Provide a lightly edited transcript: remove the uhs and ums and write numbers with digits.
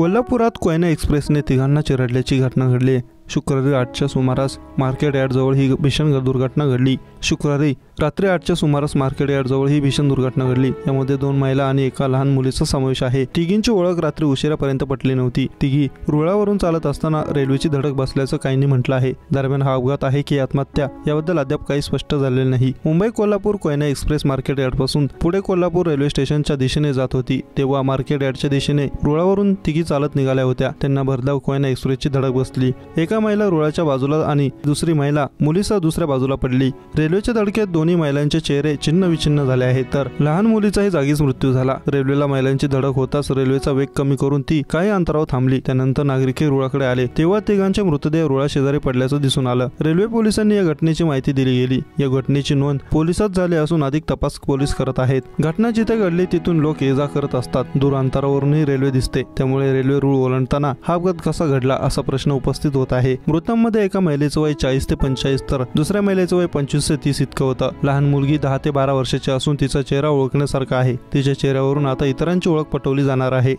कोल्हापुरात कोयना एक्सप्रेसने तिघांना चिरडल्याची घटना घडली। शुक्रवारी 8च्या सुमारास मार्केट यार्डजवळ ही भीषण दुर्घटना घडली। शुक्रवारी रात्री 8च्या सुमारास मार्केट यार्डजवळ ही भीषण दुर्घटना घडली। यामध्ये 2 महिला आणि एका लहान मुलीचा समावेश आहे। तिघींची ओळख रात्री उशिरापर्यंत पटली नव्हती। तिघी रुळावरून चालत असताना रेल्वेची धडक बसल्याचं काहींनी म्हटलं आहे। दरम्यान हा अपघात आहे की आत्महत्या याबद्दल अद्याप काही स्पष्ट झालेले नाही। मुंबई कोल्हापूर कोयना एक्सप्रेस मार्केट यार्डपासून पुढे कोल्हापूर रेल्वे स्टेशनच्या दिशेने जात होती, तेव्हा मार्केट यार्डच्या दिशेने रुळावरून तिघी चालत निघाल्या होत्या। त्यांना भरधाव कोयना एक्सप्रेसची धडक बसली। एका महिला रुळाच्या बाजूला आणि दुसरी महिला मुलीसह दुसऱ्या बाजूला पडली। रेल्वेच्या धडकेत दोन्ही महिलांचे चेहरे छिन्न विछिन्न झाले आहेत, तर लहान मुलीचाही जागीच मृत्यू झाला। रेल्वेला महिलांची धडक होताच रेल्वेचा वेग कमी करून ती काही अंतरावर थांबली। त्यानंतर नागरिक रुळाकडे आले, तेव्हा तिघांचे मृतदेह रुळाशेजारी पडल्याचं दिसून आलं। रेल्वे पोलिसांनी या घटनेची माहिती दिली गेली। या घटनेची नोंद पोलिसात झाली असून अधिक तपास पोलीस करत आहेत। घटना जिथे घडली तिथून लोक ये जा करत असतात। दूर अंतरावरूनही रेल्वे दिसते, त्यामुळे रेल्वे रुळ ओलांडताना हा अपघात कसा घडला असा प्रश्न उपस्थित होत आहे। मृतांमध्ये एका महिलेचं वय 40 ते 45 तर दुसऱ्या महिलेचं वय 25 ते 30 इतकं होतं। लहान मुलगी 10 ते 12 वर्षाची असून तिचा चेहरा ओळखण्यासारखा आहे। तिच्या चेहऱ्यावरून आता इतरांची ओळख पटवली जाणार आहे।